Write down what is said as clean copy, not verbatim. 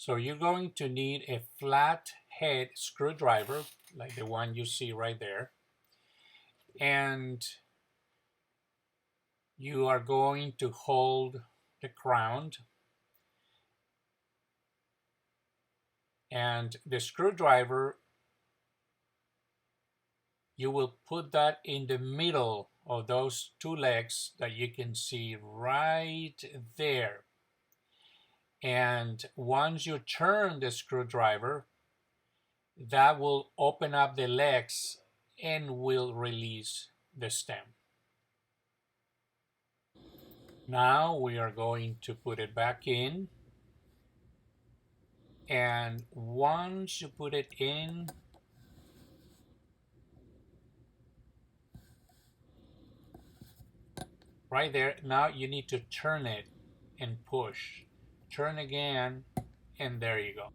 So you're going to need a flat head screwdriver like the one you see right there, and you are going to hold the crown, and the screwdriver, you will put that in the middle of those two legs that you can see right there. And once you turn the screwdriver, that will open up the legs and will release the stem. Now we are going to put it back in, and once you put it in, right there, now you need to turn it and push. Turn again, and there you go.